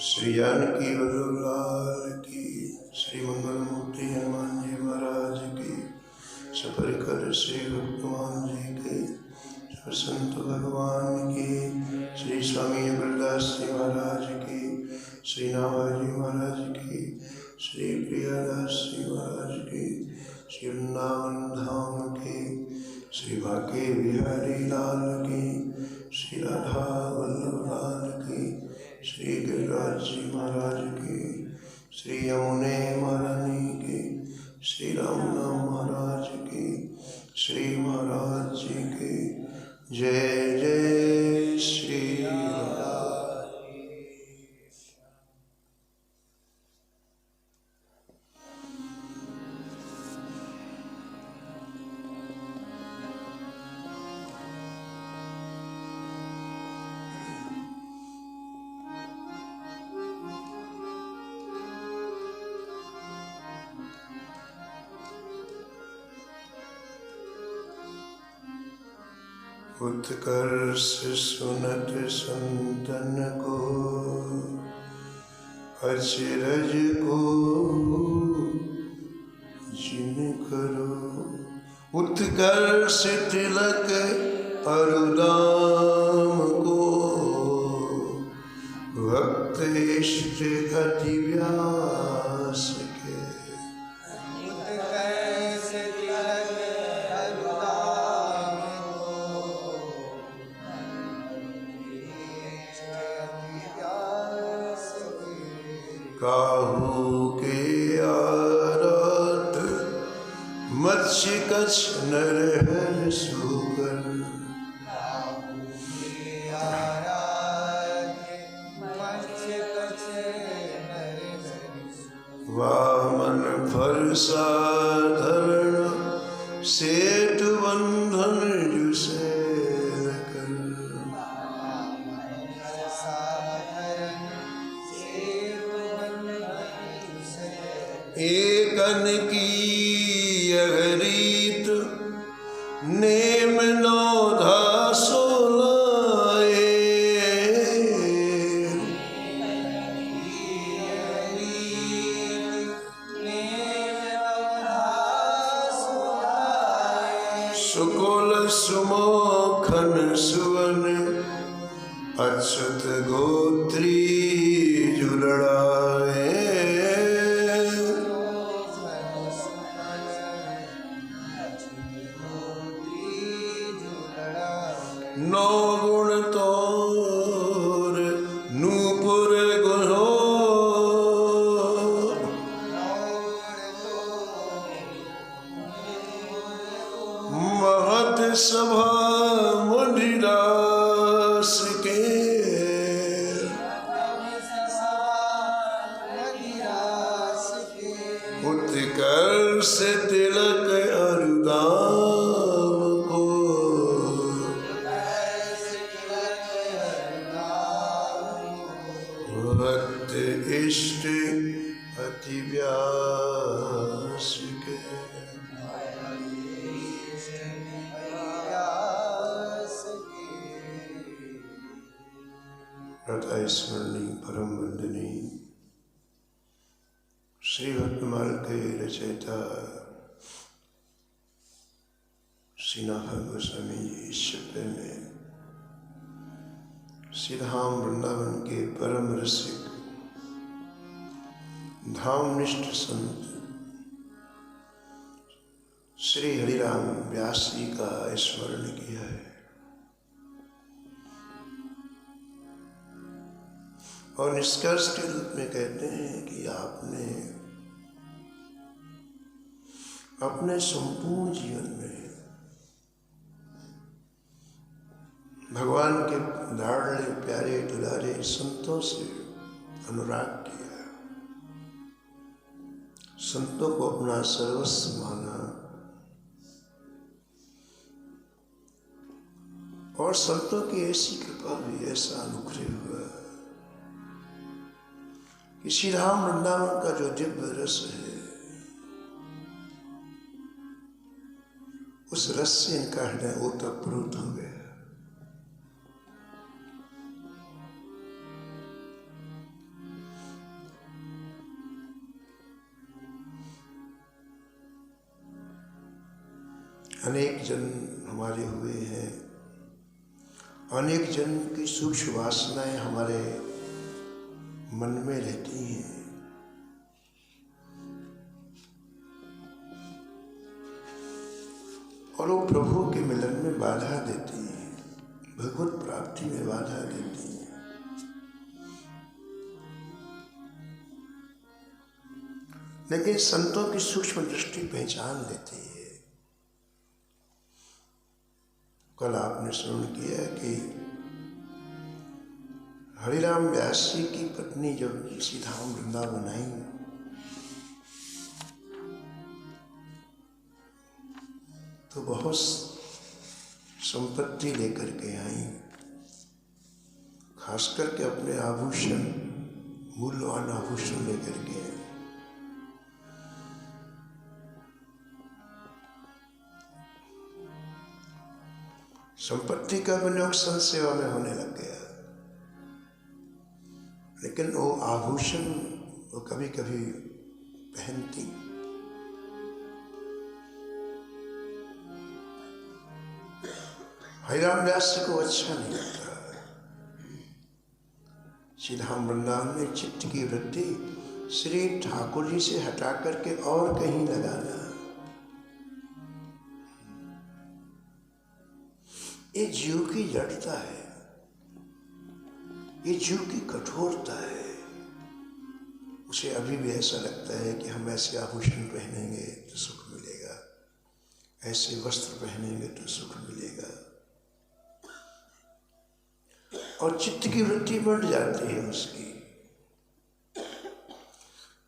श्री जानकी वल्लभ लाल की, श्री मंगल मूर्ति हनुमान जी महाराज की, सपरिकर श्री हनुमान जी की, संत भगवान की, श्री स्वामी अमरदास जी महाराज की, श्री नाभाजी महाराज की, श्री प्रियादास जी महाराज की, श्री वृंदावन धाम की, श्री बांके बिहारी लाल की, श्री राधा वल्लभ लाल की, श्री गिरिराज जी महाराज की, श्री यमुने महारानी की, श्री रामनाम महाराज की, श्री महाराज जी की जय जय श्री राम। उत्कर्ष सुनत संतन को, अचरज को जिन करो। उत्कर्ष तिलक अरुदाम को, भक्त इष्ट अति व्यास के। काहू के आराध मत्स्य कछ नरहर सुकर। वामन फर साधरण सेठ बंधन जुसे कर। एकन की यह रीत नेम नौधा सोलाए। सुकुल सुमोखन सुवन अच्युत गोत्री जुलड़ाए। नौ गुण तोर नूपुर गुणो। महत सभा मुनिदास के। उत्कर्ष तिलक अरुदाम को, भक्त इष्ट अति व्यास के। प्रथा स्मरणी परम वंदनी श्री भक्तमाल के रचयिता श्री नाथ गोस्वामी जी इस शब्द में श्री धाम वृंदावन के परम रसिक धामनिष्ठ संत श्री हरिराम व्यास जी का स्मरण किया है। और निष्कर्ष के रूप में कहते हैं कि आपने अपने संपूर्ण जीवन में भगवान के लाडले प्यारे दुलारे संतों से अनुराग किया, संतों को अपना सर्वस्व माना और संतों की ऐसी कृपा भी, ऐसा अनुग्रह हुआ कि श्री राम वृंदावन का जो दिव्य रस है उस रस से इनका हृदय ओतप्रोत हो गया। अनेक जन्म हमारे हुए हैं, अनेक जन्म की सूक्ष्म वासनाएं हमारे मन में रहती हैं। और वो प्रभु के मिलन में बाधा देती है, भगवत प्राप्ति में बाधा देती है। लेकिन संतों की सूक्ष्म दृष्टि पहचान लेती है। कल आपने श्रवण किया कि हरिराम व्यास जी की पत्नी जब तुलसीधाम वृंदावन आई तो बहुत संपत्ति लेकर के आई, खास करके अपने आभूषण, मूल्यवान आभूषण लेकर के आई। संपत्ति का विनियोग संत सेवा में होने लग गया, लेकिन वो आभूषण वो कभी कभी पहनती। हरिराम व्यास जी को अच्छा नहीं लगता। श्रीधाम वृंदावन में चित्त की वृत्ति श्री ठाकुर जी से हटा करके और कहीं लगाना, ये जीव की जड़ता है, ये जीव की कठोरता है। उसे अभी भी ऐसा लगता है कि हम ऐसे आभूषण पहनेंगे तो सुख मिलेगा, ऐसे वस्त्र पहनेंगे तो सुख मिलेगा, और चित्त की वृत्ति बढ़ जाती है उसकी।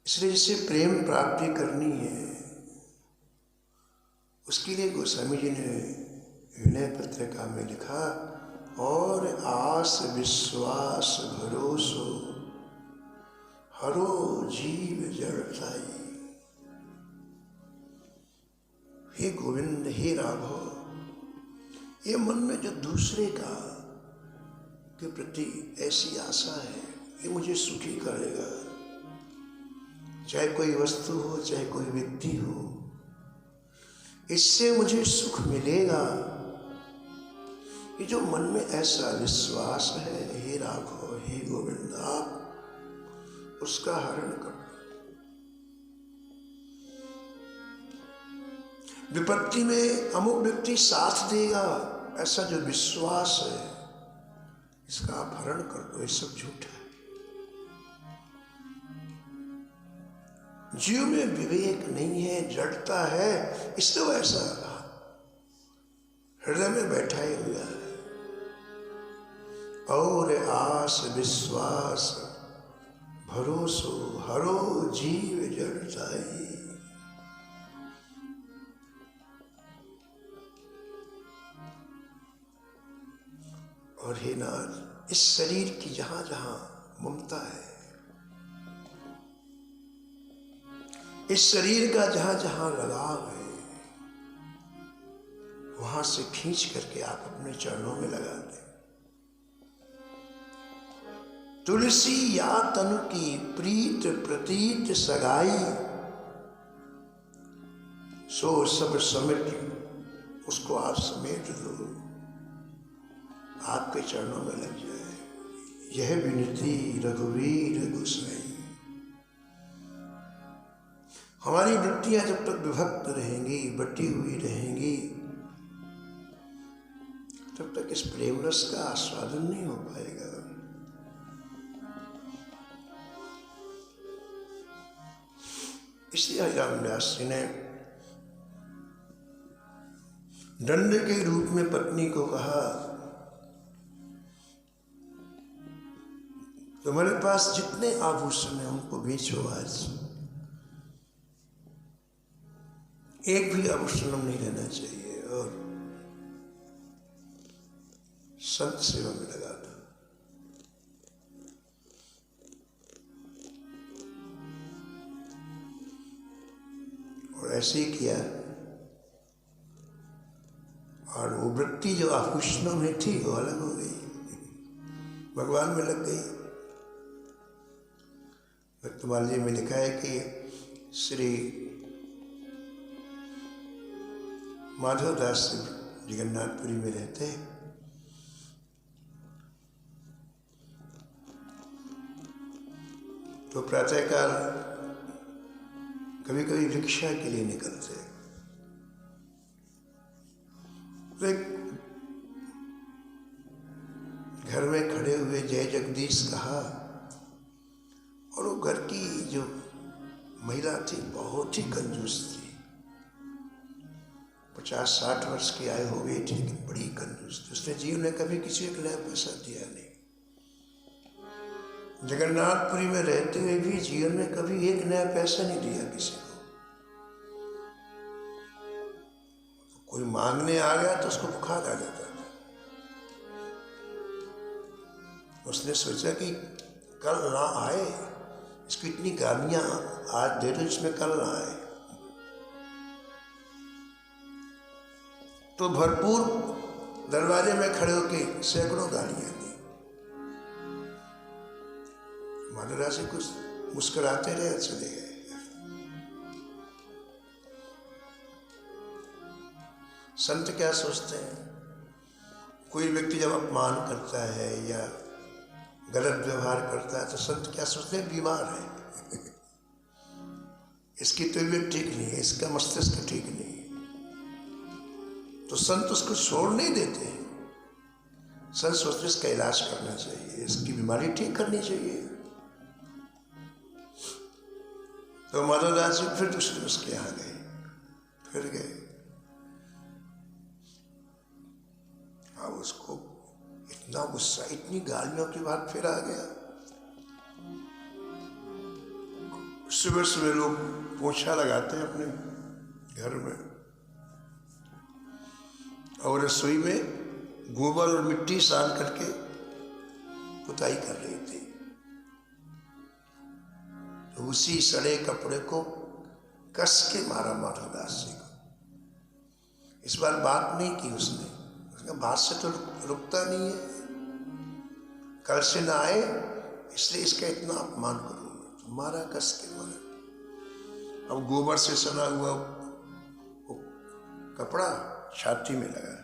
इसलिए जिसे प्रेम प्राप्ति करनी है उसके लिए गोस्वामी जी ने विनय पत्रिका में लिखा, और आस विश्वास भरोसो हरो जीव जड़ताई। हे गोविंद, हे राघव, ये मन में जो दूसरे का के प्रति ऐसी आशा है, ये मुझे सुखी करेगा। चाहे कोई वस्तु हो, चाहे कोई व्यक्ति हो, इससे मुझे सुख मिलेगा। ये जो मन में ऐसा विश्वास है, हे राघव, हे गोविंद, आप उसका हरण करो। विपत्ति में अमुक व्यक्ति साथ देगा, ऐसा जो विश्वास है, इसका आप हरण कर दो। ये सब झूठ है। जीव में विवेक नहीं है, जड़ता है, इसलिए वो ऐसा हृदय में बैठाए हुआ है। और आस विश्वास भरोसो हरो जीव जड़ताई। और हे नाथ, इस शरीर की जहां जहां ममता है, इस शरीर का जहां जहां लगाव है, वहां से खींच करके आप अपने चरणों में लगा दें। तुलसी या तनु की प्रीत प्रतीत सगाई, सो सब समेट उसको आप समेट दो, आपके चरणों में लग जाए। यह विनती रघुवीर गोसाई। हमारी वृत्तियां जब तक विभक्त रहेंगी, बटी हुई रहेंगी, तब तक इस प्रेम रस का आस्वादन नहीं हो पाएगा। इसलिए हरिराम व्यास जी ने दंड के रूप में पत्नी को कहा, तुम्हारे पास जितने आभूषण हैं उनको बेचो, आज एक भी आभूषण नहीं रहना चाहिए, और संत सेवा में लगा दो। और ऐसे ही किया, और वो वृत्ति जो आभूषणों में थी वो अलग हो गई, भगवान में लग गई। भक्तमाल जी में लिखा है कि श्री माधवदास जगन्नाथपुरी में रहते हैं। तो प्रातःकाल कभी कभी भिक्षा के लिए निकलते, तो एक घर में खड़े हुए जय जगदीश कहा, और वो घर की जो महिला थी बहुत ही कंजूस थी, 50-60 वर्ष की आयु हो गई थी, लेकिन बड़ी कंजूस थी। उसने जीवन में कभी किसी को नया पैसा दिया नहीं। जगन्नाथपुरी में रहते हुए भी जीवन में कभी एक नया पैसा नहीं दिया किसी को। कोई मांगने आ गया तो उसको बुखार आ जाता था। उसने सोचा कि कल ना आए, इसको इतनी गालियां आज दे दो इसमें कल ना आए। तो भरपूर दरवाजे में खड़े होकर सैकड़ों गालियां दी। माधुरा से कुछ मुस्कुराते रहे, चले गए। संत क्या सोचते हैं, कोई व्यक्ति जब अपमान करता है या गलत व्यवहार करता है तो संत क्या सोचते हैं, बीमार है, इसकी तबीयत ठीक नहीं है, इसका मस्तिष्क ठीक नहीं है। तो संत उसको छोड़ नहीं देते। संत सोचते इसका इलाज करना चाहिए, इसकी बीमारी ठीक करनी चाहिए। तो माधवदास जी फिर दूसरे उसके यहाँ गए, फिर गए। अब उसको इतना गुस्सा, इतनी गालियों के बाद फिर आ गया। सुबह सुबह लोग पोछा लगाते हैं अपने घर में, और रसोई में गोबर और मिट्टी सान करके पुताई कर रही थी। तो उसी सड़े कपड़े को कस के मारा माधवदास जी को। इस बार बात नहीं की उसने, बात से तो रुकता नहीं है, कल से ना आए इसलिए इसका इतना अपमान करूंगा। तो मारा, कस के मारा। अब गोबर से सना हुआ वो कपड़ा छाती में लगा,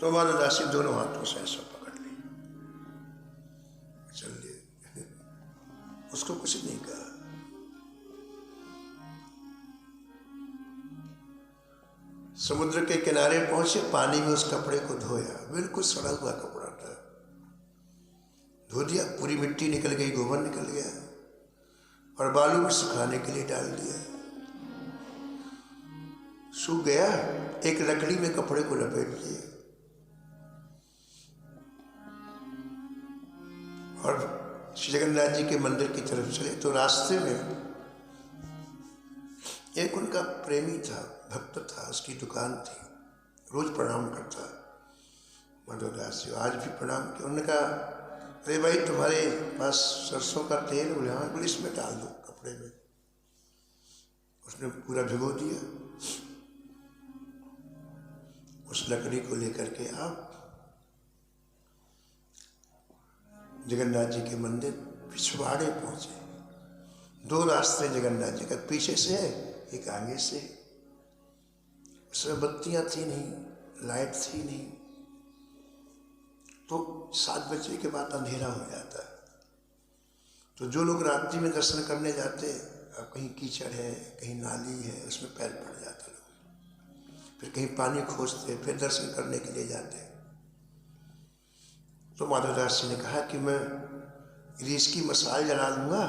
तो माधवदास जी दोनों हाथों से ऐसा पकड़ ली, चल लिए, उसको कुछ नहीं कहा। समुद्र के किनारे पहुंचे, पानी में उस कपड़े को धोया, बिल्कुल सड़ा हुआ कपड़ा था, धो दिया, पूरी मिट्टी निकल गई, गोबर निकल गया, और बालू में सुखाने के लिए डाल दिया। सूख गया, एक लकड़ी में कपड़े को लपेट दिए, और श्री जगन्नाथ जी के मंदिर की तरफ चले। तो रास्ते में एक उनका प्रेमी था, भक्त था, उसकी दुकान थी, रोज प्रणाम करता माधवदास जी, आज भी प्रणाम किया। उन्होंने कहा, अरे भाई तुम्हारे पास सरसों का तेल? बोले हाँ। बोले इसमें डाल दो कपड़े में। उसने पूरा भिगो दिया, उस लकड़ी को लेकर के आप जगन्नाथ जी के मंदिर पिछवाड़े पहुंचे। 2 रास्ते जगन्नाथ जी का, पीछे से है, एक आगे से। उसमें बत्तियां थी नहीं, लाइट थी नहीं, तो 7 बजे के बाद अंधेरा हो जाता है। तो जो लोग रात्रि में दर्शन करने जाते, अब कहीं कीचड़ है, कहीं नाली है, उसमें पैर पड़ जाते लोग, फिर कहीं पानी खोजते, फिर दर्शन करने के लिए जाते। तो माधवदास जी ने कहा कि मैं यदि इसकी मसाल जला दूंगा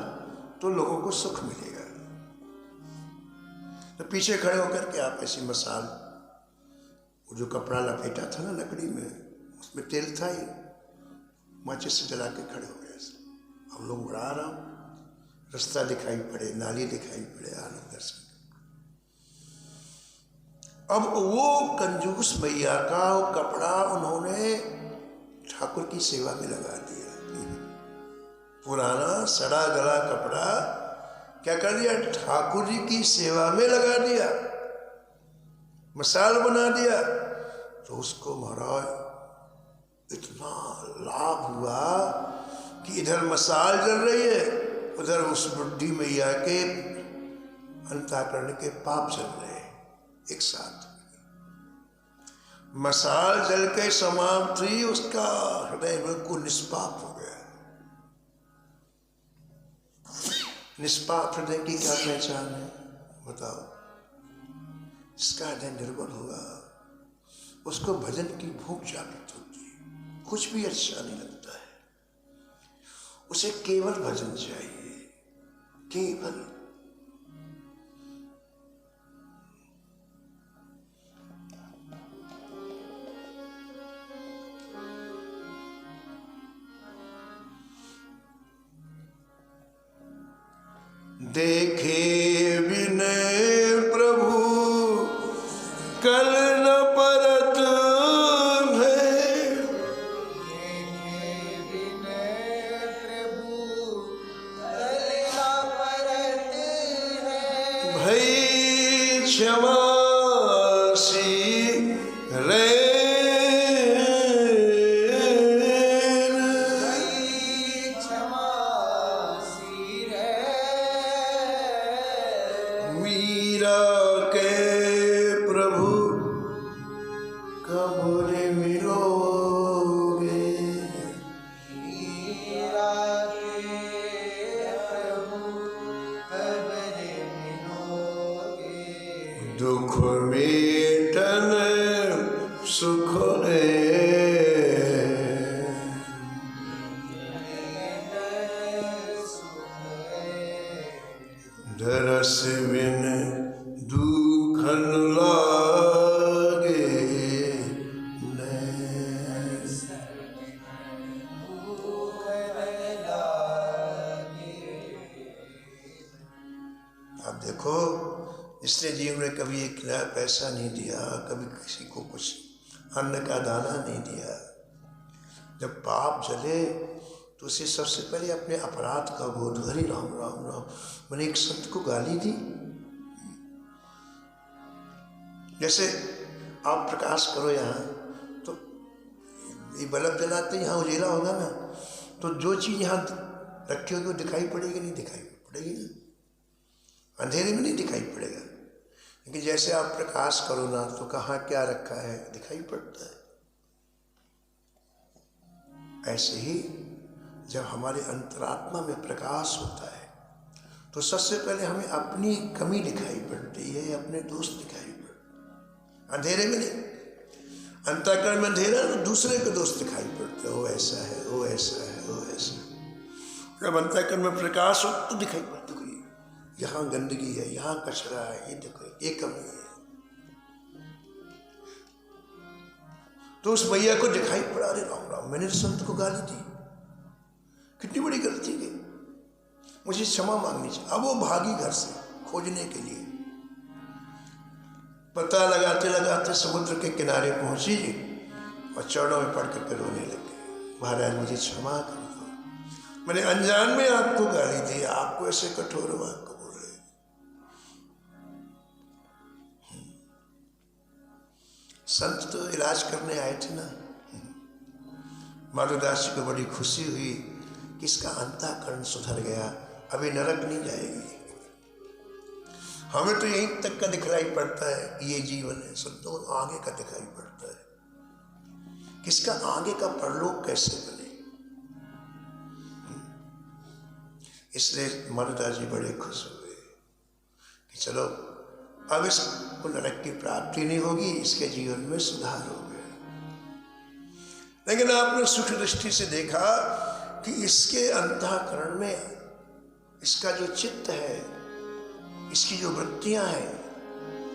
तो लोगों को सुख मिलेगा। तो पीछे खड़े होकर के आप ऐसी मसाल, वो जो कपड़ा लपेटा था ना लकड़ी में, उसमें तेल था ही, माचिस से जला के खड़े हो गए। हम लोग बड़ा आराम, रास्ता दिखाई पड़े, नाली दिखाई पड़े, आनंद दर्शन। अब वो कंजूस मैया का वो कपड़ा उन्होंने ठाकुर की सेवा में लगा दिया। पुराना सड़ा गला कपड़ा क्या कर दिया, ठाकुर जी की सेवा में लगा दिया, मसाल बना दिया। तो उसको महाराज इतना लाभ हुआ कि इधर मसाल जल रही है, उधर उस बुढ़ी मैया के अंतःकरण के पाप जल रहे हैं एक साथ। मसाल जल के समाप्त हुई, उसका हृदय बिल्कुल निष्पाप हो गया। निष्पाप हृदय की क्या पहचान है बताओ? जिसका हृदय निर्मल होगा, उसको भजन की भूख जागृत होती है। कुछ भी अच्छा नहीं लगता है, उसे केवल भजन चाहिए, केवल। देखे विनय प्रभु कल न परत है, देखे विनय प्रभु कल न परत है, भई क्षमा सी रे दुख मेटन सुख दरस बिन दुखन लागे आप देखो, इसने जीवन में कभी एक पैसा नहीं दिया, कभी किसी को कुछ अन्न का दाना नहीं दिया। जब पाप जले तो उसे सबसे पहले अपने अपराध का बोध, हरि राम राम राम। मैंने एक संत को गाली दी, जैसे आप प्रकाश करो यहाँ तो ये बल्ब जलाते यहाँ उजेला होगा ना, तो जो चीज़ यहाँ रखी होगी वो दिखाई पड़ेगी, नहीं दिखाई पड़ेगी ना, अंधेरे में नहीं दिखाई पड़ेगा। लेकिन जैसे आप प्रकाश करो ना तो कहाँ क्या रखा है दिखाई पड़ता है। ऐसे ही जब हमारे अंतरात्मा में प्रकाश होता है तो सबसे पहले हमें अपनी कमी दिखाई पड़ती है, अपने दोष दिखाई पड़ते, अंधेरे में नहीं। अंतःकरण में अंधेरा तो दूसरे के दोष दिखाई पड़ते, वो ऐसा है, वो ऐसा है, वो ऐसा है। जब अंतःकरण में प्रकाश हो तो दिखाई पड़ता, कोई यहाँ गंदगी है, यहाँ कचरा है, ये देखो ये कमी है, तो उस भैया को दिखाई पड़ा, अरे राम राम मैंने संत को गाली दी, कितनी बड़ी गलती की, मुझे क्षमा मांगनी चाहिए। अब वो भागी घर से खोजने के लिए, पता लगाते लगाते समुद्र के किनारे पहुंची और चरणों में पड़ करके रोने लगे, महाराज मुझे क्षमा कर दो, मैंने अनजान में आपको गाली दी, आपको ऐसे कठोर वाक्य बोले। संत तो इलाज करने आए थे ना। माधवदास जी को बड़ी खुशी हुई कि इसका अंतःकरण सुधर गया, अभी नरक नहीं जाएगी। हमें तो यहीं तक का दिखलाई पड़ता है कि ये जीवन है, संतों को आगे का दिखाई पड़ता है, किसका आगे का परलोक कैसे बने। इसलिए माधवदास जी बड़े खुश हुए कि चलो अब इसको नरक की प्राप्ति नहीं होगी, इसके जीवन में सुधार हो गया। लेकिन आपने सुख दृष्टि से देखा कि इसके अंतःकरण में इसका जो चित्त है, इसकी जो वृत्तियां हैं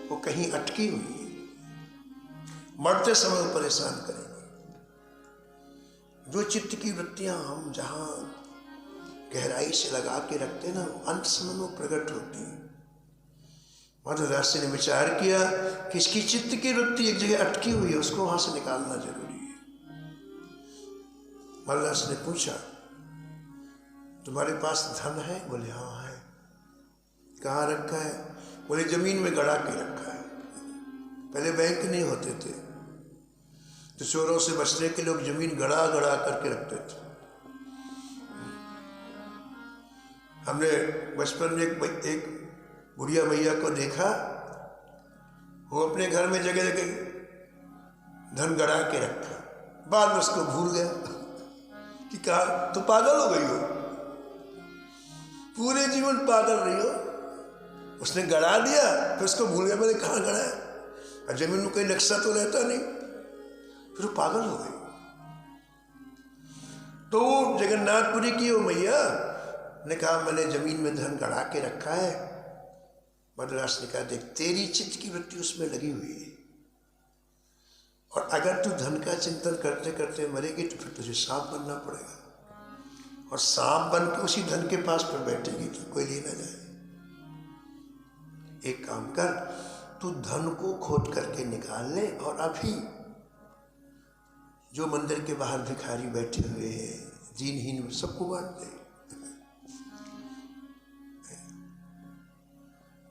वो कहीं अटकी हुई है, मरते समय वो परेशान करेंगे। जो चित्त की वृत्तियां हम जहां गहराई से लगा के रखते ना, अंत समय वो प्रकट होती है। माधवदास जी ने विचार किया कि इसकी चित्त की वृत्ति एक जगह अटकी हुई है, उसको वहां से निकालना जरूरी है। माधवदास ने पूछा तुम्हारे पास धन है? बोले हाँ है। कहाँ रखा है? बोले जमीन में गड़ा के रखा है। पहले बैंक नहीं होते थे तो चोरों से बचने के लोग जमीन गड़ा गड़ा करके रखते थे। हमने बचपन में एक बुढ़िया भैया को देखा, वो अपने घर में जगह जगह धन गड़ा के रखा, बाद में उसको भूल गया कि कहा तो पागल हो गई हो, पूरे जीवन पागल रही हो। उसने गड़ा दिया फिर उसको भूल गया, मैंने कहाँ गड़ा है, और जमीन में कोई नक्शा तो रहता नहीं। फिर वो पागल हो गई। तो जगन्नाथपुरी की वो मैया ने कहा मैंने जमीन में धन गड़ा के रखा है। मद्रास ने कहा देख तेरी चित्त की वृत्ति उसमें लगी हुई है, और अगर तू धन का चिंतन करते करते मरेगी तो फिर तुझे सांप बनना पड़ेगा, और सांप बन के उसी धन के पास पर बैठेगी तो कोई ले ना जाए। एक काम कर, तू धन को खोद करके निकाल ले और अभी जो मंदिर के बाहर भिखारी बैठे हुए हैं दीनहीन सबको बांट दे।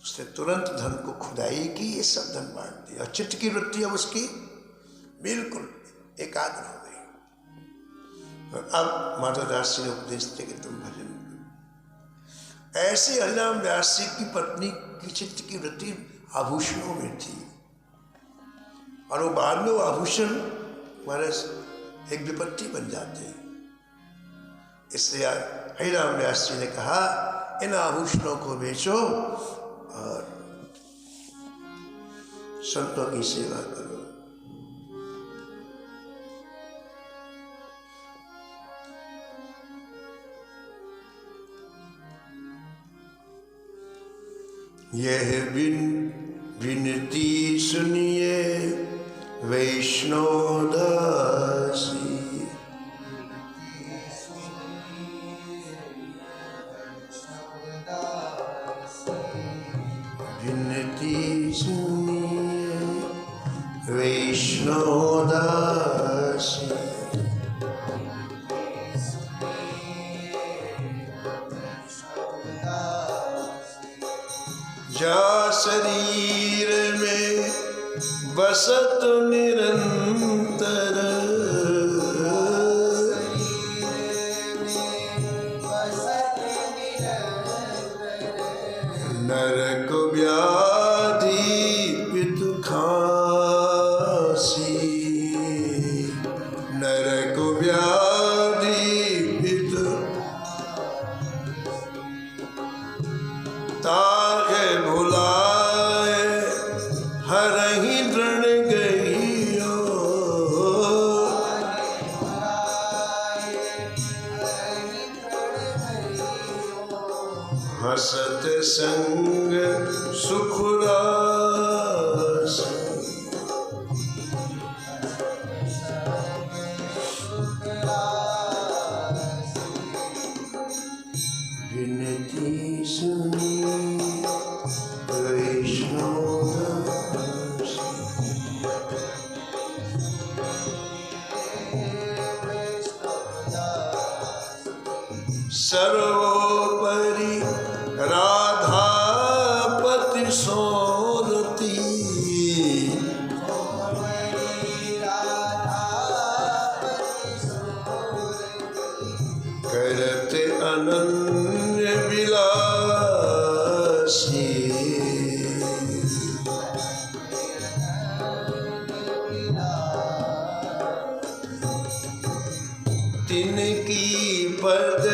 उसने तुरंत धन को खुदाई की, ये सब धन बांट दिया। चित्त की वृत्ति अब उसकी बिल्कुल एकाग्र हो गई। और अब माधवदास जी ने उपदेश दिया कि तुम भजन करो। ऐसे हरिराम व्यास जी की पत्नी की चित्त की वृत्ति आभूषणों में थी, और वो बाद में वो आभूषण महाराज एक विपत्ति बन जाते हैं। इसलिए हरिराम व्यास जी ने कहा इन आभूषणों को बेचो और संतों की सेवा करो। यह विनती सुनिए वैष्णव दासी, विनती सुनिए वैष्णव दासी, जा शरीर में बसत निरंतर, नरक व्याधि पितु खांसी, नरक व्याधि पितु तागे भुलाए हरहि दृढ़ गइयो, हसत संग सुख रास, विनती सुनी वैष्णव दासी। सर्वोपरि राधापति सोरती, करते अनन्य विलासी, तिनकी पद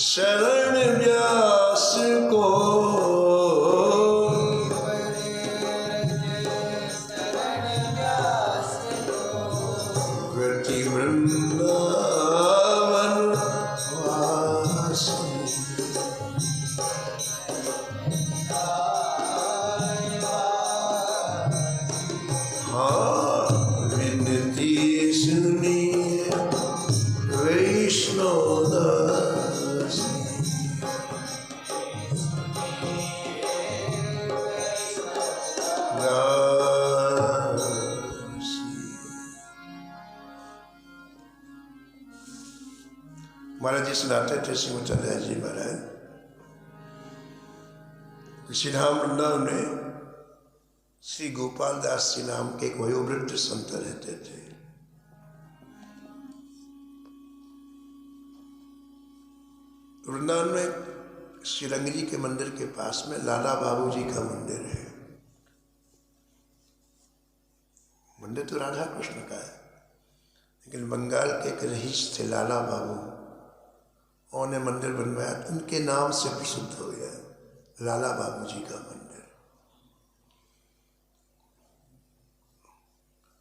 शरण व्यास को, गति वृंदावन वासी, हाँ विनती सुनिए वैष्णव दासी, महाराज जी सुनाते थे श्रीमचार्य जी महाराज श्री धाम वृंदावन में श्री गोपाल दास जी नाम के एक वयोवृद्ध संत रहते थे। वृंदावन में श्री रंग जी के मंदिर के पास में लाला बाबू जी का मंदिर है। मंदिर तो राधा कृष्ण का है, लेकिन बंगाल के एक रईस थे लाला बाबू, उन्होंने मंदिर बनवाया, उनके नाम से प्रसिद्ध हो गया लाला बाबू जी का मंदिर।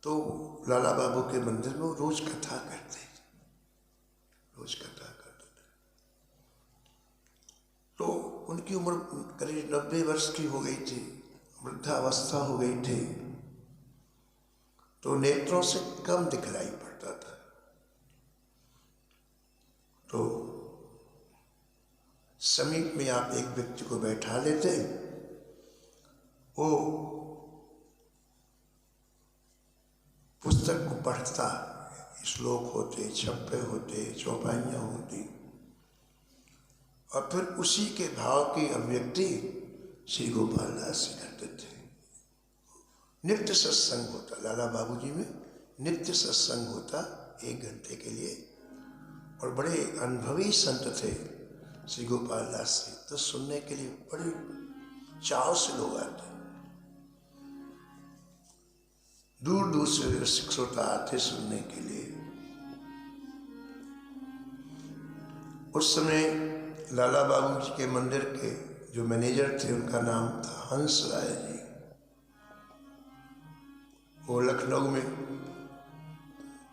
तो लाला बाबू के मंदिर में वो रोज कथा करते थे। तो उनकी उम्र करीब 90 वर्ष की हो गई थी, वृद्धावस्था हो गई थी, तो नेत्रों से कम दिखलाई पड़ता था। तो समीप में आप एक व्यक्ति को बैठा लेते, वो पुस्तक को पढ़ता, श्लोक होते, छप्पे होते, चौपाइयाँ होती, और फिर उसी के भाव की अभिव्यक्ति श्री गोपाल दास जी करते थे। नित्य सत्संग होता, लाला बाबूजी में नित्य सत्संग होता 1 घंटे के लिए, और बड़े अनुभवी संत थे श्री गोपाल दास जी, तो सुनने के लिए बड़े चाव से लोग आते, दूर दूर से श्रोता आते सुनने के लिए। उस समय लाला बाबू जी के मंदिर के जो मैनेजर थे, उनका नाम था हंस राय जी। वो लखनऊ में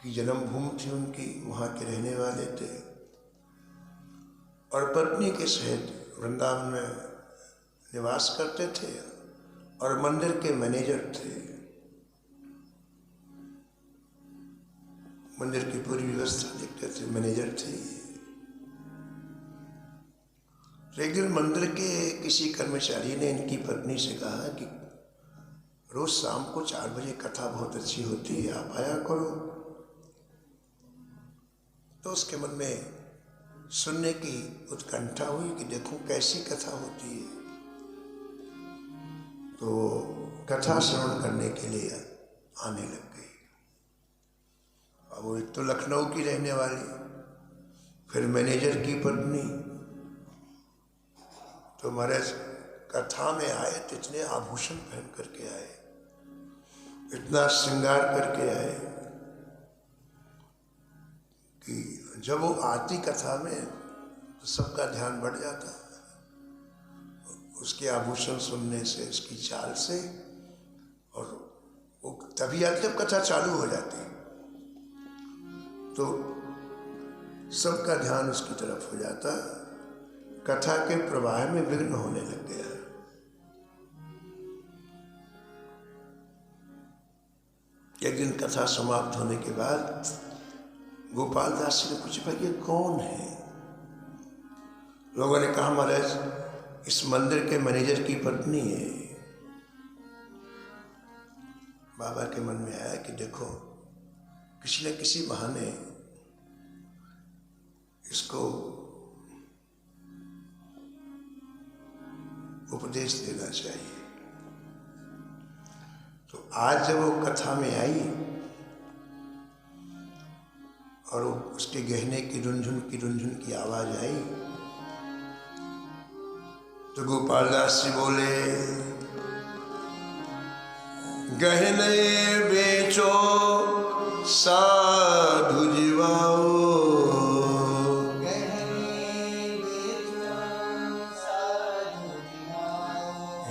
की जन्मभूमि थी उनकी, वहाँ के रहने वाले थे, और पत्नी के सहित वृंदावन में निवास करते थे, और मंदिर के मैनेजर थे। मंदिर की पूरी व्यवस्था देखते थे, मैनेजर थे। एक दिन मंदिर के किसी कर्मचारी ने इनकी पत्नी से कहा कि रोज शाम को 4 बजे कथा बहुत अच्छी होती है, आप आया करो। तो उसके मन में सुनने की उत्कंठा हुई कि देखूं कैसी कथा होती है। तो कथा श्रवण करने के लिए आने लग गई। अब वो एक तो लखनऊ की रहने वाली, फिर मैनेजर की पत्नी, तो महाराज कथा में आए तो इतने आभूषण पहन करके आए, इतना श्रृंगार करके आए कि जब वो आती कथा में तो सबका ध्यान बढ़ जाता, उसके आभूषण सुनने से, उसकी चाल से, और वो तभी आती जब कथा चालू हो जाती, तो सबका ध्यान उसकी तरफ हो जाता, कथा के प्रवाह में विघ्न होने लग गया। एक दिन कथा समाप्त होने के बाद गोपाल दास जी ने पूछा, भाई ये कौन है? लोगों ने कहा, महाराज इस मंदिर के मैनेजर की पत्नी है। बाबा के मन में आया कि देखो किसी न किसी बहाने इसको उपदेश देना चाहिए। तो आज जब वो कथा में आई और उसके गहने की रुंझुन की आवाज आई, तो गोपाल दास जी बोले, गहने बेचो साधु जीवाओ,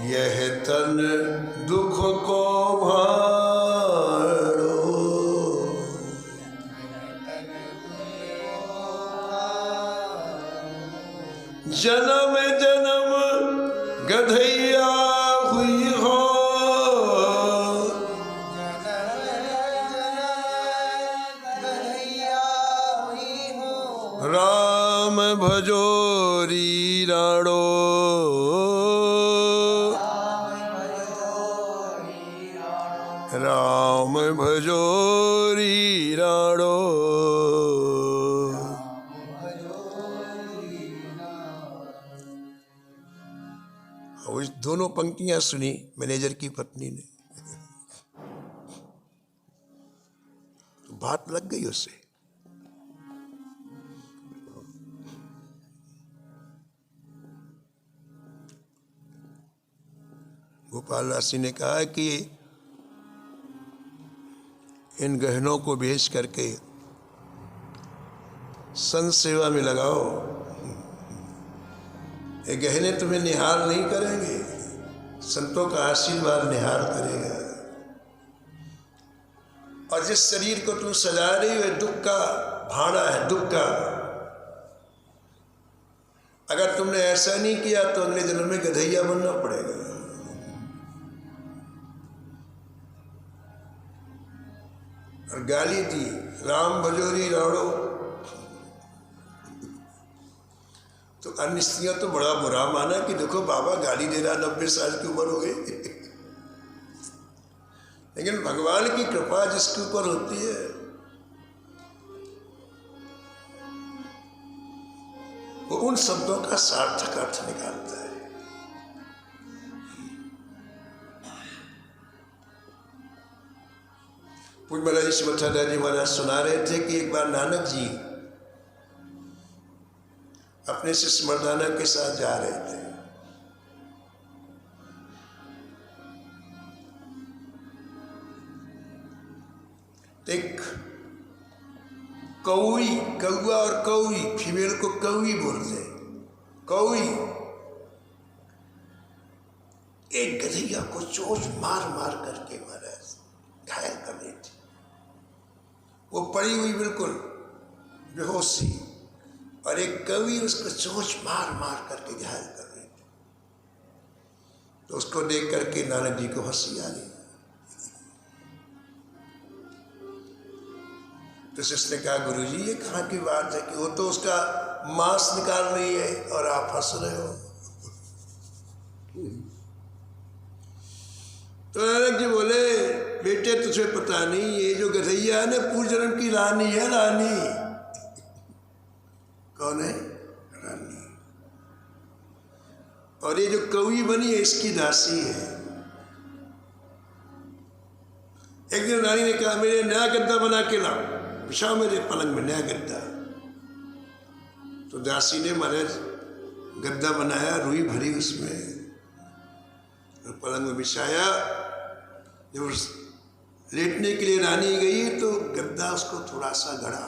यह तन दुख को भाड़ो, जन्म जन्म गधैया हुई हो, राम भजोरी राड़ो, राम भजोरी राड़ो। वो दोनों पंक्तियां सुनी मैनेजर की पत्नी ने, तो बात लग गई उससे। गोपाल दास जी ने कहा कि इन गहनों को बेच करके संत सेवा में लगाओ, ये गहने तुम्हें निहार नहीं करेंगे, संतों का आशीर्वाद निहार करेगा। और जिस शरीर को तू सजा रही है दुख का भाड़ा है, दुख का। अगर तुमने ऐसा नहीं किया तो अगले जन्म में गधैया बनना पड़ेगा। और गाली दी, राम भजोरी रावड़ो। तो अन्य स्त्रियां तो बड़ा बुरा माना कि देखो बाबा गाली दे रहा, 90 साल की उम्र हो गई। लेकिन भगवान की कृपा जिसके ऊपर होती है वो उन शब्दों का सार्थक अर्थ निकालता है। पूज्य महाराज श्रीमठानंद जी महाराज सुना रहे थे कि एक बार नानक जी अपने शिष्य मर्दाना के साथ जा रहे थे। एक कौई, कौआ और कौई, फीमेल को कौई बोलते, कौई एक गधैया को चोंच मार मार करके महाराज घायल कर रही थी। वो पड़ी हुई बिल्कुल बेहोश सी, और एक कौई उसको चोंच मार मार करके घायल कर रही थी। तो उसको देख करके नानक जी को हंसी आ रही। तो शिष्य ने कहा गुरुजी ये कहाँ की बात है कि वो तो उसका मांस निकाल रही है और आप हंस रहे हो। तो नानक जी बोले बेटे तुझे पता नहीं, ये जो गधैया है ना पूर्व जन्म की रानी है, रानी। कौन है? रानी। और ये जो कौई बनी है इसकी दासी है। एक दिन रानी ने कहा मेरे नया गद्दा बना के लाओ, बिछाओ मेरे पलंग में नया गद्दा। तो दासी ने महाराज गद्दा बनाया, रुई भरी उसमें, और पलंग में बिछाया। जब लेटने के लिए रानी गई तो गद्दा उसको थोड़ा सा गड़ा,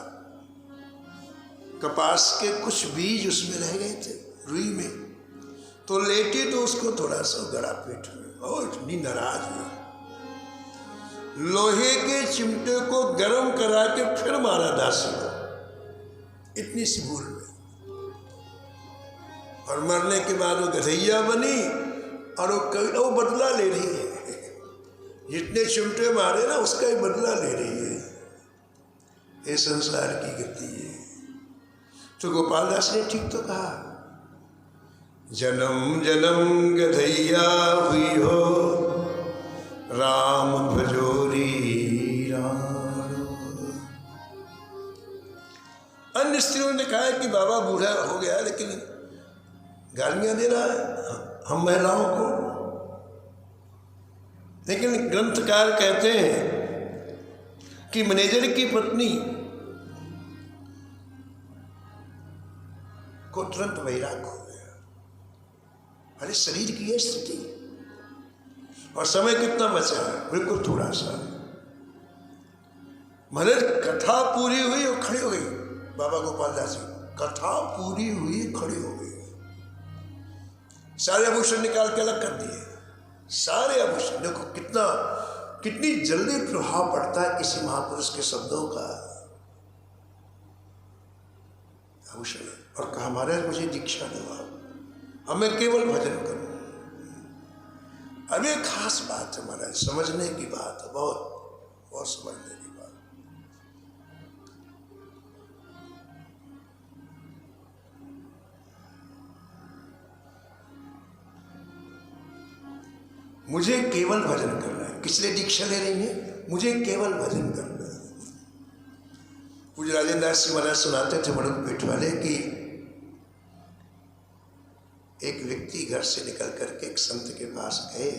कपास के कुछ बीज उसमें रह गए थे रुई में। तो लेटी तो उसको थोड़ा सा गड़ा पेट में, और इतनी नाराज हुई, लोहे के चिमटे को गर्म करा के फिर मारा दासी को, इतनी सी भूल में। और मरने के बाद वो गधैया बनी और वो बदला ले रही है। जितने चिमटे मारे ना उसका ही बदला ले रही है। ये संसार की गति है। तो गोपाल दास ने ठीक तो कहा, जन्म जन्म गधैया हुई हो, राम भजोरी राम। अन्य स्त्रियों ने कहा कि बाबा बूढ़ा हो गया लेकिन गालियां दे रहा है हम महिलाओं को। लेकिन ग्रंथकार कहते हैं कि मैनेजर की पत्नी को तुरंत वैराग हो गया। अरे शरीर की यह स्थिति, और समय कितना बचा है? बिल्कुल थोड़ा सा। महाराज कथा पूरी हुई और खड़ी हो गई। बाबा गोपाल दास जी कथा पूरी हुई, खड़ी हो गई। सारे आभूषण निकाल के अलग कर दिए, सारे आभूषण। देखो कितनी जल्दी प्रभाव पड़ता है किसी महापुरुष के शब्दों का। आभूषण, और कहा महाराज मुझे दीक्षा दो, अब मैं केवल भजन करूं। अब एक खास बात है महाराज, समझने की बात है, बहुत बहुत समझने की बात। मुझे केवल भजन करना है। किस लिए दीक्षा ले रही है? मुझे केवल भजन करना है। पूज्य राजेंद्र दास जी महाराज सुनाते थे बड़े पेट वाले कि एक व्यक्ति घर से निकल करके एक संत के पास गए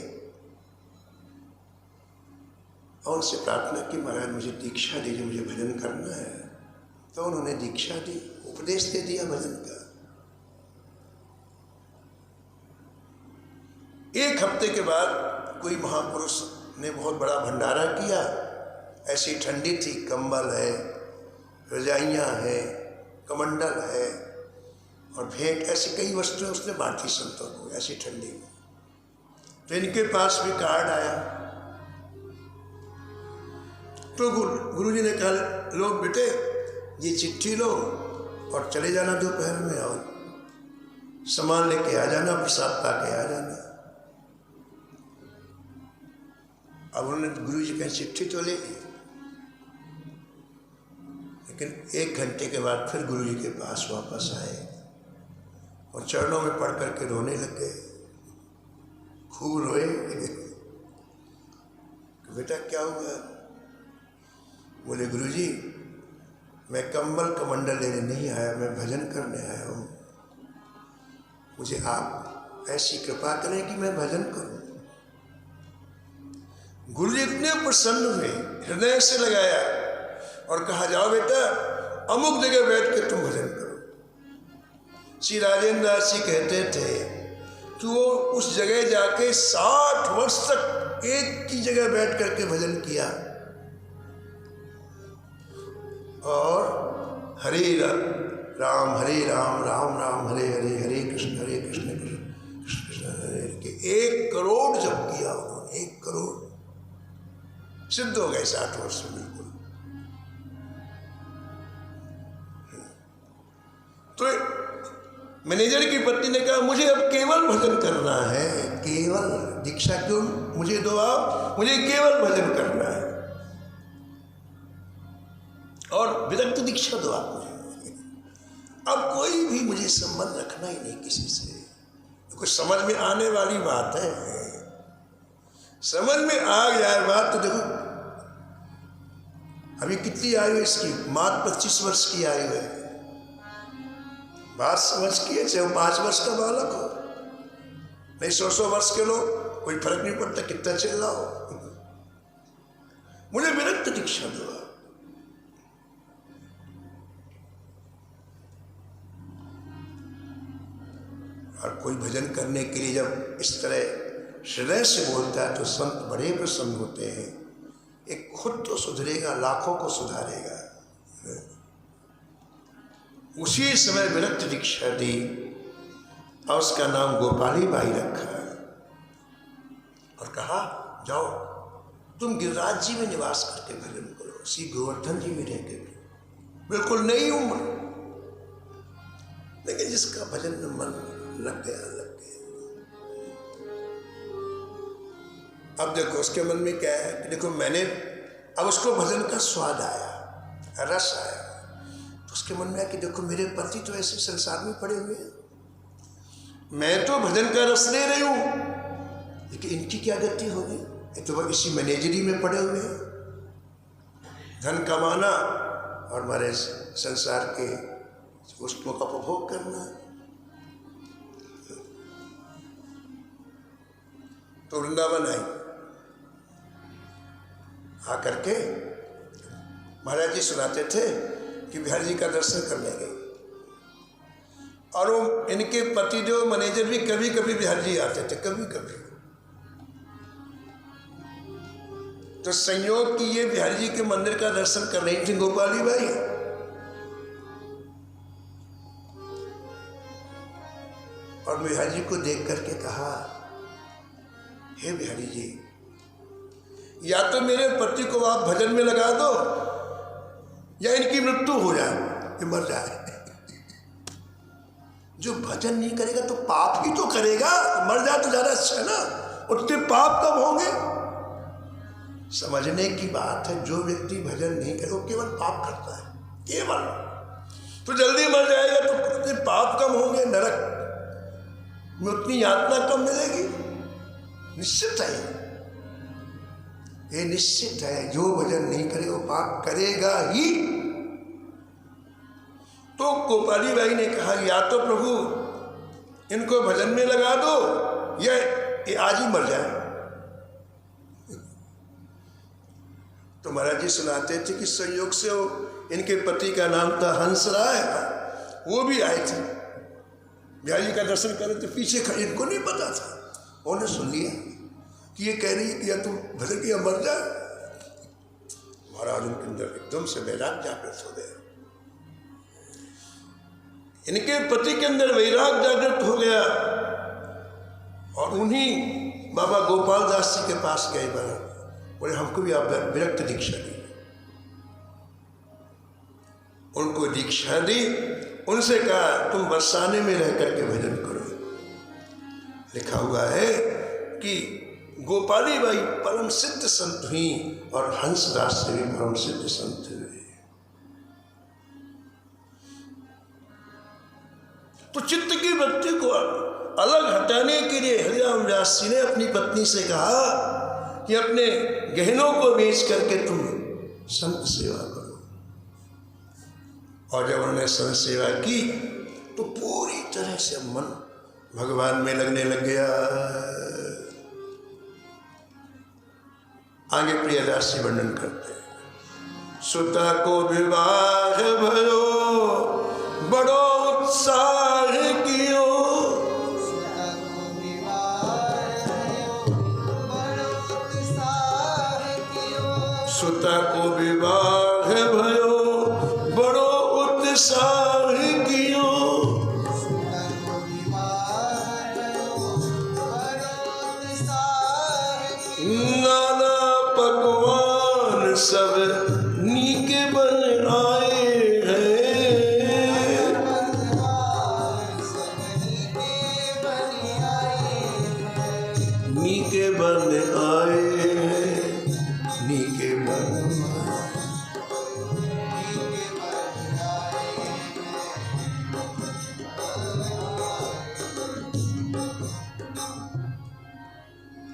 और उनसे प्रार्थना की महाराज मुझे दीक्षा दीजिए, मुझे भजन करना है। तो उन्होंने दीक्षा दी, उपदेश दे दिया भजन का। एक हफ्ते के बाद कोई महापुरुष ने बहुत बड़ा भंडारा किया। ऐसी ठंडी थी, कंबल है, रजाइयाँ हैं, कमंडल है और भेंट, ऐसी कई वस्तुएं उसने बांटी संतों को ऐसी ठंडी में। तो इनके पास भी कार्ड आया तो गुरु जी ने कहा, लो बेटे ये चिट्ठी लो और चले जाना दोपहर में, और सामान लेके आ जाना, प्रसाद पा के आ जाना। अब उन्होंने गुरु जी कहीं चिट्ठी तो ले ली, लेकिन 1 घंटे के बाद फिर गुरु जी के पास वापस आए और चरणों में पड़ करके रोने लग गए, खूब रोए। बेटा क्या हुआ? बोले गुरु जी मैं कंबल कमंडल लेने नहीं आया, मैं भजन करने आया हूँ, मुझे आप ऐसी कृपा करें कि मैं भजन करूं। गुरु जी इतने प्रसन्न हुए, हृदय से लगाया और कहा, जाओ बेटा अमुक जगह बैठ के तुम भजन करो। श्री राजेंद्र दास जी कहते थे कि वो उस जगह जाके 60 वर्ष तक एक की जगह बैठ करके भजन किया और हरे राम राम राम हरे हरे, हरे कृष्ण कृष्ण कृष्ण हरे के 1 करोड़ जप किया उन्होंने। 1 करोड़ सिद्ध हो गए 60 वर्ष में बिल्कुल। तो मैनेजर की पत्नी ने कहा, मुझे अब केवल भजन करना है, केवल दीक्षा क्यों मुझे दो आप, मुझे केवल भजन करना है और विरक्त दीक्षा दो आप मुझे। अब कोई भी मुझे संबंध रखना ही नहीं किसी से। कुछ समझ में आने वाली बात है, समझ में आ जाए बात तो देखो अभी कितनी आयु है इसकी, मात्र 25 वर्ष की आयु है। बात समझ की है, चाहे वो 5 वर्ष का बालक हो, नहीं 100 वर्ष के लोग, कोई फर्क नहीं पड़ता कितना चिल्ला हो, मुझे विरक्त दीक्षा दो। और कोई भजन करने के लिए जब इस तरह हृदय से बोलता है तो संत बड़े प्रसन्न होते हैं। एक खुद तो सुधरेगा, लाखों को सुधारेगा। उसी समय विरक्त दीक्षा दी और उसका नाम गोपाली बाई रखा और कहा, जाओ तुम गिरिराज जी में निवास करके भजन करो, श्री गोवर्धन जी में रह के। बिल्कुल नई उम्र, लेकिन जिसका भजन में मन लग गया। अब देखो उसके मन में क्या है कि देखो मैंने, अब उसको भजन का स्वाद आया, रस आया, तो उसके मन में आया कि देखो मेरे पति तो ऐसे संसार में पड़े हुए हैं, मैं तो भजन का रस ले रही हूं, लेकिन इनकी क्या गति होगी? ये तो वह इसी मैनेजरी में पड़े हुए हैं, धन कमाना और हमारे संसार के वस्तुओं का उपभोग करना। तो वृंदावन आई, आकर के महाराज जी सुनाते थे कि बिहारी जी का दर्शन करने गए, और वो इनके पतिदेव मैनेजर भी कभी कभी बिहारी जी आते थे, कभी कभी। तो संयोग कि ये बिहारी जी के मंदिर का दर्शन कर रही थी गोपाली बाई, और बिहारी जी को देख करके कहा, हे बिहारी जी, या तो मेरे पति को आप भजन में लगा दो या इनकी मृत्यु हो जाए, ये मर जाए। जो भजन नहीं करेगा तो पाप ही तो करेगा, मर जाए तो ज्यादा अच्छा है ना, उतने पाप कब होंगे? समझने की बात है, जो व्यक्ति भजन नहीं करे वो केवल पाप करता है, केवल। तो जल्दी मर जाएगा तो उतने पाप कम होंगे, नरक में उतनी यातना कम मिलेगी। निश्चित है, ये निश्चित है, जो भजन नहीं करे वो पाप करेगा ही। तो गोपाली बाई ने कहा, या तो प्रभु इनको भजन में लगा दो या ये आज ही मर जाए। तो महाराज जी सुनाते थे कि संयोग से वो, इनके पति का नाम था हंसराय, वो भी आए थे, बिहारी जी का दर्शन कर रहे थे, पीछे खड़े, इनको नहीं पता था। उन्होंने सुन लिया कि ये कह रही है कि या तुम भजन किया मर जाए। महाराज उनके अंदर एकदम से वैराग जागृत हो गया, इनके पति के अंदर वैराग जागृत हो गया, और उन्हीं बाबा गोपाल दास जी के पास गए, बोले हमको भी आप विरक्त दीक्षा दी। उनको दीक्षा दी, उनसे कहा तुम बरसाने में रह करके भजन करो। लिखा हुआ है कि गोपाली बाई परम सिद्ध संत हुई और हंसदास से भी परम सिद्ध संत हुए। तो चित्त की वृत्ति को अलग हटाने के लिए हरिराम व्यास जी ने अपनी पत्नी से कहा कि अपने गहनों को बेच करके तुम संत सेवा करो। और जब उन्होंने संत सेवा की तो पूरी तरह से मन भगवान में लगने लग गया। आगे प्रियदास जी वर्णन करते हैं। सुता को विवाह भयो बड़ो उत्साह कियो, सुता को विवाह भयो बड़ो उत्साह कियो, नाना पकवान सब नीके बन आए हैं, नीके बन आए हैं, नीके बन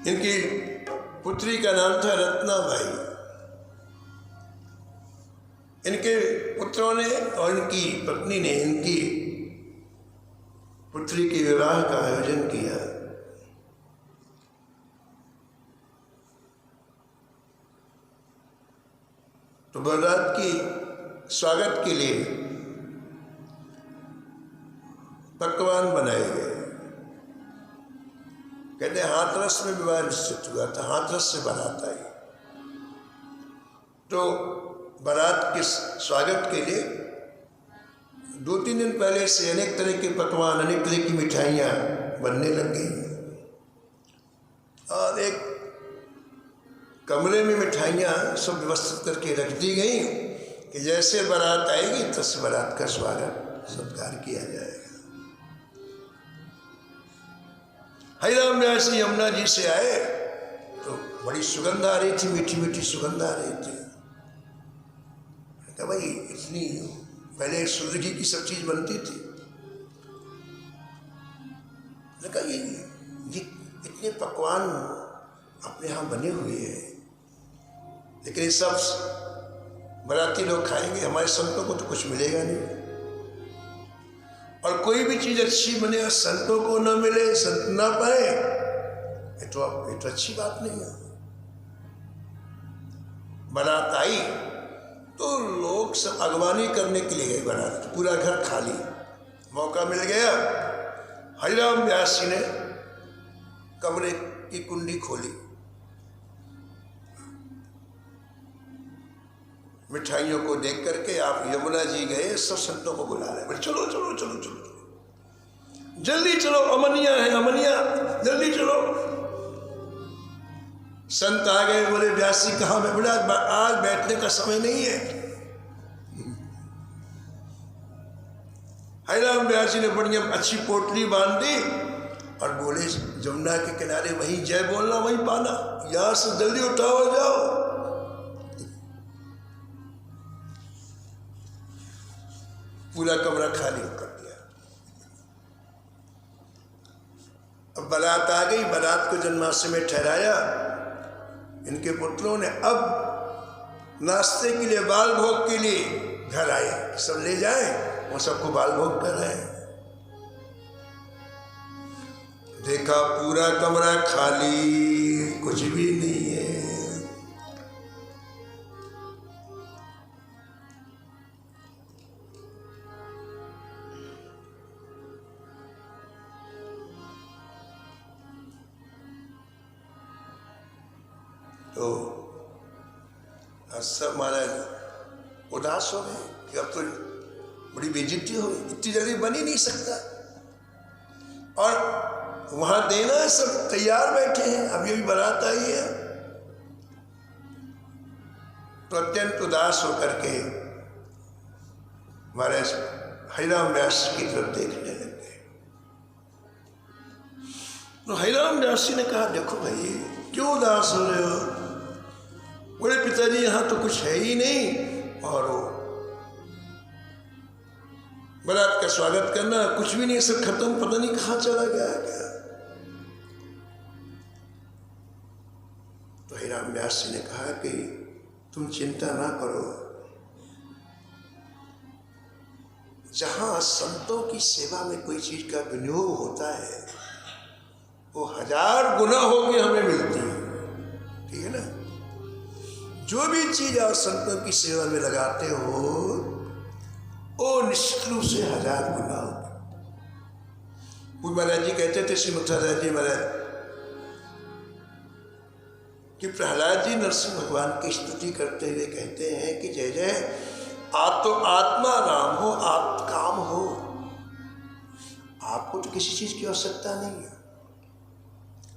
इनकी पुत्री का नाम था रत्नाबाई। इनके पुत्रों ने और इनकी पत्नी ने इनकी पुत्री के विवाह का आयोजन किया। तो बारात की स्वागत के लिए पकवान बनाए गए। कहते हाथरस में विवाह निश्चित हुआ था, हाथरस से बारात आई। तो बारात के स्वागत के लिए 2-3 दिन पहले से अनेक तरह के पकवान, अनेक तरह की मिठाइयाँ बनने लग गई और एक कमरे में मिठाइयाँ सब व्यवस्थित करके रख दी गई कि जैसे बारात आएगी तब बारात का स्वागत सत्कार किया जाएगा। हरिराम व्यास जी यमुना जी से आए तो बड़ी सुगंध आ रही थी, मीठी मीठी सुगंध आ रही थी। कहा भाई इतनी पहले सूर्य घी की सब चीज बनती थी, कहा ये इतने पकवान अपने यहाँ बने हुए हैं, लेकिन ये सब बाराती लोग खाएंगे, हमारे संतों को तो कुछ मिलेगा नहीं। और कोई भी चीज अच्छी बने और संतों को न मिले, संत ना पाए, ये तो अच्छी बात नहीं है। बारात आई तो लोग सब अगवानी करने के लिए गए बारात, पूरा घर खाली। मौका मिल गया, हरिराम व्यास जी ने कमरे की कुंडी खोली, मिठाइयों को देख करके आप यमुना जी गए, सब संतों को बुला रहे, चलो चलो चलो चलो जल्दी चलो, अमनिया है अमनिया, जल्दी चलो। संत आ गए, बोले व्यास जी कहाँ में? बोले आज बैठने का समय नहीं है। हरिराम व्यास जी ने बढ़िया अच्छी पोटली बांध दी और बोले जमुना के किनारे वहीं जय बोलना, वहीं पाना, यहां से जल्दी उठाओ जाओ। पूरा कमरा खाली कर दिया। अब बारात आ गई, बारात को जन्माष्टमी में ठहराया। इनके पुत्रों ने अब नाश्ते के लिए, बाल भोग के लिए घर आए, सब ले जाए, वो सबको बाल भोग कर रहे हैं। देखा पूरा कमरा खाली, कुछ भी नहीं है। तो सब महाराज उदास हो गए कि अब तो बड़ी बेइज्जती हो गई, इतनी जल्दी बन ही नहीं सकता। और वहां देना सब तैयार बैठे हैं, अभी अभी बारात आई है। तो अत्यंत उदास होकर के महाराज हरिराम व्यास की तरफ देखने लग गए। तो हरिराम व्यास जी ने कहा, देखो भाई क्यों उदास हो रहे हो? बोले पिताजी यहाँ तो कुछ है ही नहीं, और बारात का स्वागत करना कुछ भी नहीं, सब खत्म, पता नहीं कहाँ चला गया क्या। तो हरिराम व्यास जी ने कहा कि तुम चिंता ना करो, जहां संतों की सेवा में कोई चीज का विनियोग होता है वो 1000 गुना होके हमें मिलती है, ठीक है ना। जो भी चीज आप संतों की सेवा में लगाते हो वो निश्चित रूप से 1000 गुना होगी। पूज्य महाराज जी कहते थे, श्री मुक्तादास जी महाराज, कि प्रहलाद जी नरसिंह भगवान की स्तुति करते हुए कहते हैं कि जय जय तो आत्मा राम हो, आप काम हो, आपको तो किसी चीज की आवश्यकता नहीं है,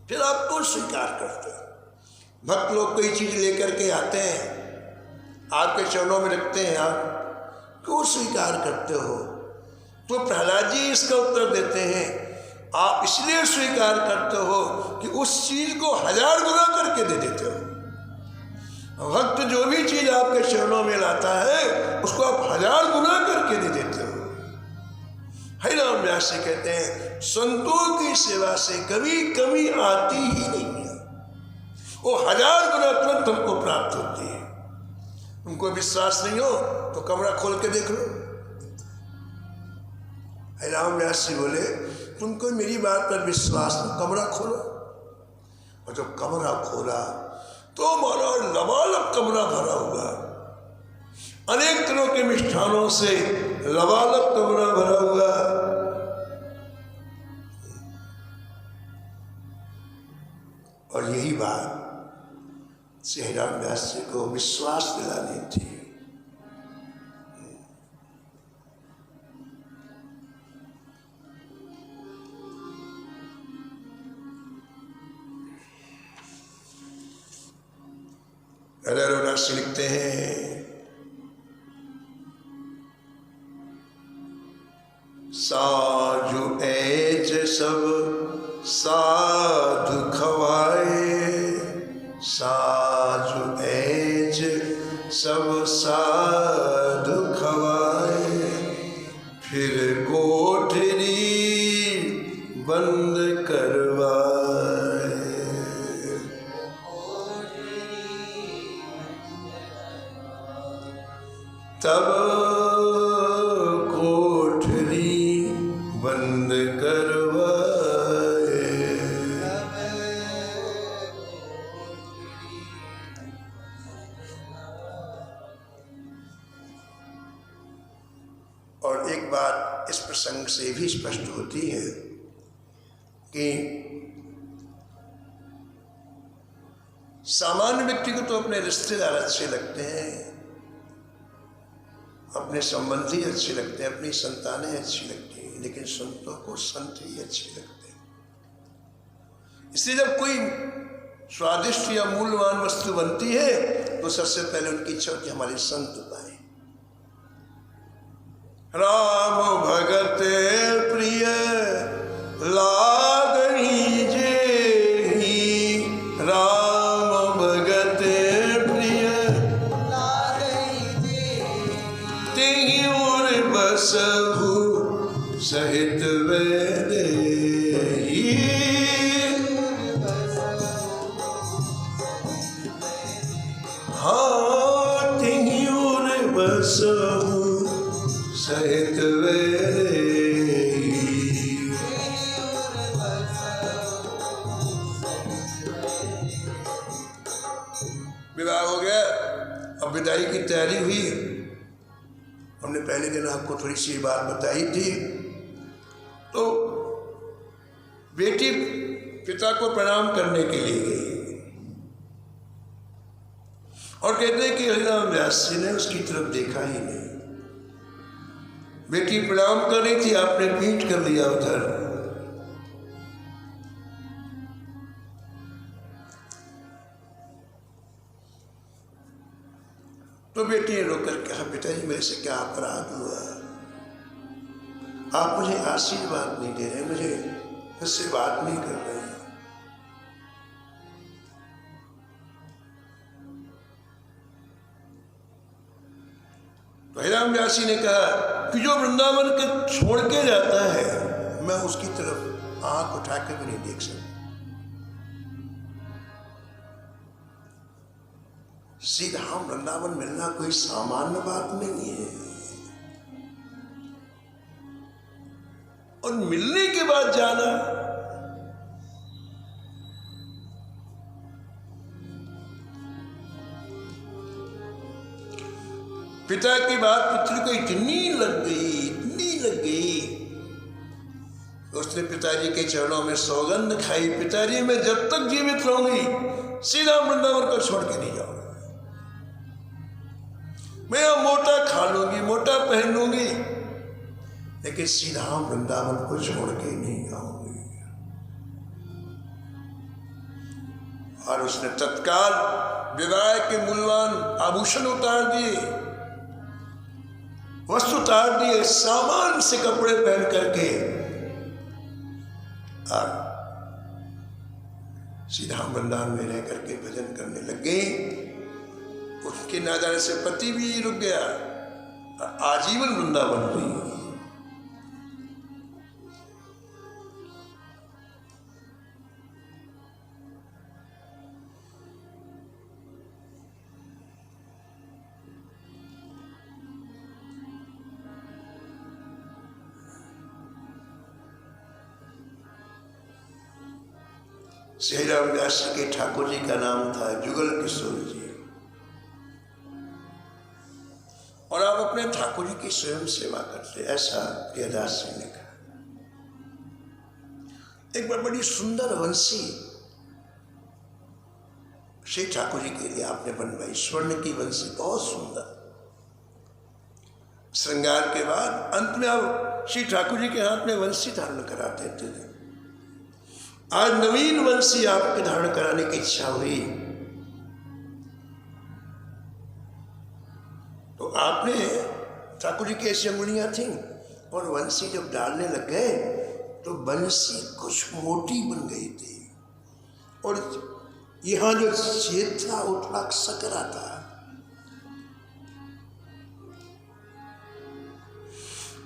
फिर आप तो स्वीकार करते हो। भक्त लोग कोई चीज लेकर के आते हैं, आपके चरणों में रखते हैं, आप क्यों स्वीकार करते हो? तो प्रहलाद जी इसका उत्तर देते हैं, आप इसलिए स्वीकार करते हो कि उस चीज को 1000 गुना करके दे देते हो। भक्त जो भी चीज आपके चरणों में लाता है उसको आप 1000 गुना करके दे देते हो। हरिराम व्यास जी कहते हैं, संतों की सेवा से कभी कमी आती ही नहीं है, वो 1000 गुना तुरंत हमको प्राप्त होती है। तुमको विश्वास नहीं हो तो कमरा खोल के देख लो। हरिराम व्यास जी बोले, तुमको मेरी बात पर विश्वास नहीं, कमरा खोलो। और जब कमरा खोला तो मानो लबालब कमरा भरा हुआ, अनेक तरह के मिष्ठानों से लबालब कमरा भरा हुआ। और यही बात श्री हरिराम व्यास जी को विश्वास दिलानी थी। रविदास लिखते हैं, साजु ऐज सब साधु खवाए, साजु ऐज सब साधु खवाए, फिर कोठरी बंद करवाए। तब कोठरी बंद करवाए। और एक बात इस प्रसंग से भी स्पष्ट होती है कि सामान्य व्यक्ति को तो अपने रिश्तेदार अच्छे लगते हैं, अपने संबंधी अच्छे लगते हैं, अपनी संतानें अच्छी लगती हैं, लेकिन संतों को संत ही अच्छे लगते हैं। इसलिए जब कोई स्वादिष्ट या मूल्यवान वस्तु बनती है तो सबसे पहले उनकी इच्छा होती है हमारे संत पाए। राम भगत प्रिय लागही जेहि, राम भगत प्रिय तेहि उर बसहु सहित वैदेही। हाँ तेहि उर बसहु सहित वैदेही। विवाह हो गया, अब विदाई की तैयारी हुई। हमने पहले दिन आपको थोड़ी सी बात बताई थी। तो बेटी पिता को प्रणाम करने के लिए गई और कहते हैं कि हरिराम व्यास जी ने उसकी तरफ देखा ही नहीं। बेटी प्रणाम कर रही थी, आपने पीठ कर लिया उधर। तो बेटी ने रोकर कहा, पिताजी मेरे से क्या अपराध हुआ? आप मुझे आशीर्वाद नहीं दे रहे, मुझे मुझसे बात नहीं कर रहे हैं। राम व्यासी ने कहा कि जो वृंदावन के छोड़ के जाता है, मैं उसकी तरफ आंख उठा के भी नहीं देख सकता। सीधा वृंदावन मिलना कोई सामान्य बात नहीं है, और मिलने के बाद जाना पिता की बात पुत्र को इतनी लग गई, उसने पिताजी के चरणों में सौगंध खाई, पिताजी मैं जब तक जीवित रहूंगी सीधा वृंदावन को छोड़ के नहीं जाऊंगा। मैं यहां मोटा खा लूंगी, मोटा पहन लूंगी, लेकिन सीधा वृंदावन को छोड़ के नहीं जाऊंगी। और उसने तत्काल विवाह के मूल्यवान आभूषण उतार दिए, वस्त्र उतार दिए, सामान से कपड़े पहन करके और सीधा वृंदावन में रह करके भजन करने लग गए। उसके ना जाने से पति भी रुक गया और आजीवन वृंदावन रही। श्री राम व्यास के ठाकुर जी का नाम था जुगल किशोर जी, और आप अपने ठाकुर जी की स्वयं सेवा करते, ऐसा प्रियदास जी ने कहा। एक बार बड़ी सुंदर वंशी श्री ठाकुर जी के लिए आपने बनवाई, स्वर्ण की वंशी, बहुत सुंदर। श्रृंगार के बाद अंत में आप श्री ठाकुर जी के हाथ में वंशी धारण करा देते थे। आज नवीन वंशी आपके धारण कराने की इच्छा हुई, तो आपने ठाकुर जी की ऐसी अंगुलियां थी, और वंशी जब डालने लग गए तो वंशी कुछ मोटी बन गई थी, और यहां जो छेद था वो थोड़ा सकरा था।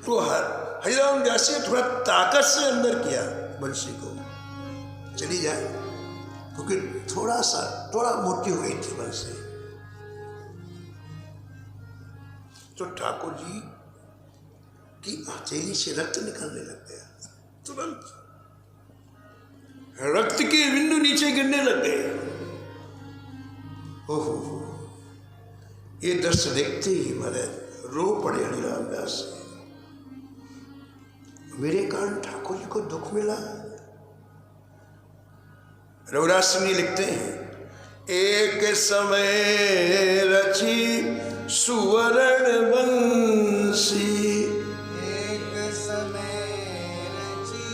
तो हरिराम व्यास ने थोड़ा ताकत से अंदर किया वंशी को, चली जाए, क्योंकि थोड़ा मोटी हुई थी वंशी। तो ठाकुर जी की हथेली से रक्त निकलने लग गया, तुरंत रक्त के बिंदु नीचे गिरने लग गए। ओहो, ये दृश्य देखते ही मारे रो पड़े हरिराम व्यास। मेरे कारण ठाकुर जी को दुख मिला। रघुराज सिंह लिखते हैं, एक समय रची सुवर्ण वंशी, एक समय रची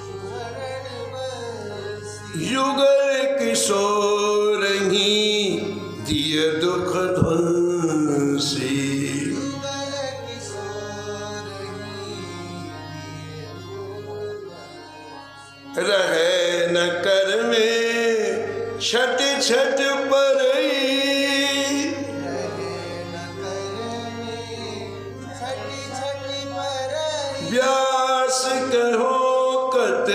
सुवर्ण वंशी, युगल किशोर ही दिय दुख ध्वंसी, युगल किशोर ही दिय दुख ध्वंसी, रहे न कर में छट छट परई, रहे न करने छटी छटी परई, व्यास कहो कत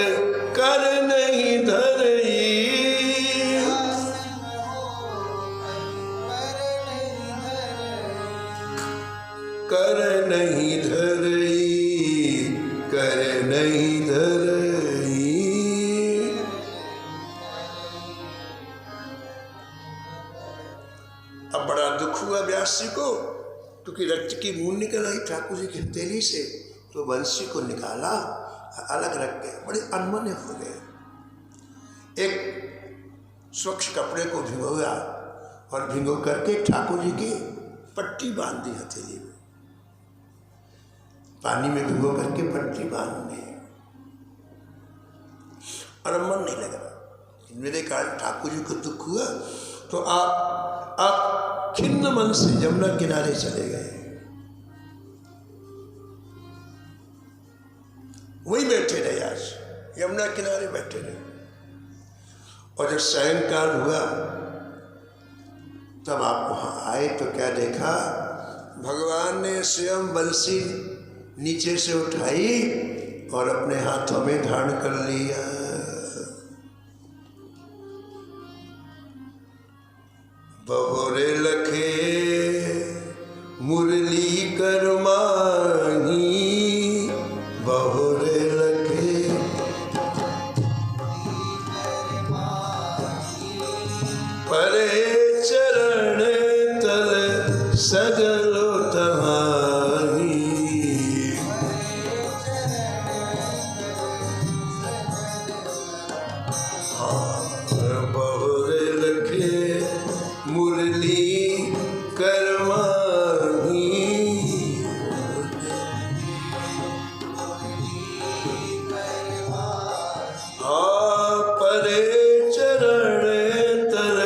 कर नहीं धरई, व्यास कहो कर नहीं धरई, कर नहीं धरई, कर नहीं धरई। अब बड़ा दुख हुआ व्यास जी को, क्योंकि रक्त की बूंद निकल आई ठाकुर जी की हथेली से, तो वंशी को निकाला, अलग रख के बड़े अनमने हो गए। एक स्वच्छ कपड़े को भिगोया और भिगो करके ठाकुर जी की पट्टी बांध दी हथेली में, पानी में भिगो करके पट्टी बांध दी, और मन नहीं लग रहा। मेरे कारण ठाकुर जी को दुख हुआ, तो आप खिन्न मन से यमुना किनारे चले गए। वहीं बैठे रहे, आज यमुना किनारे बैठे रहे। और जब सायंकाल हुआ तब आप वहां आए तो क्या देखा, भगवान ने स्वयं बंसी नीचे से उठाई और अपने हाथों में धारण कर लिया। बहुरे लखे मुरली कर माही, बहुरे लखे परे चरण तल सगलो तहारी। बहुरे लखे मुरली करमाही, परे चरण तर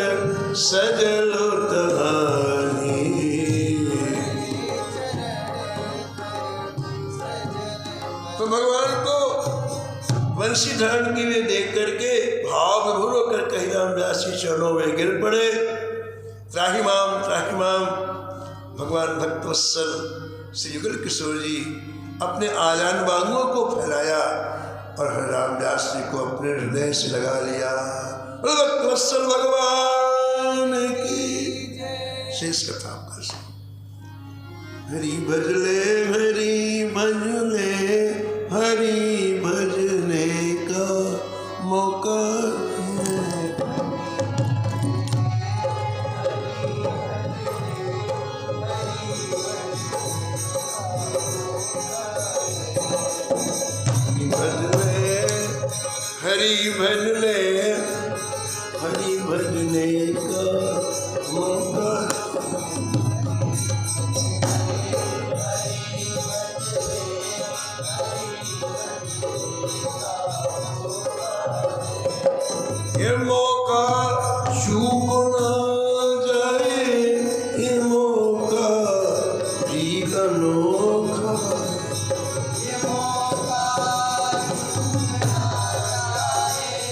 सगलो तहारी। तो भगवान को वंशी धारण की वे देख करके भाव विभोर होकर कही रामदास जी चरणों में गिर पड़े। त्राहिमाम त्राहिमाम। भगवान भक्तवत्सल श्री युगल किशोर जी अपने आजान बांगों को फैलाया और हरि रामदास जी को अपने हृदय से लगा लिया। भक्तवत्सल भगवान की शेष कथा कर हरि भजले हरि भजले हरि भजने का मौका। हरि भजले हरि भजने का मौका। ये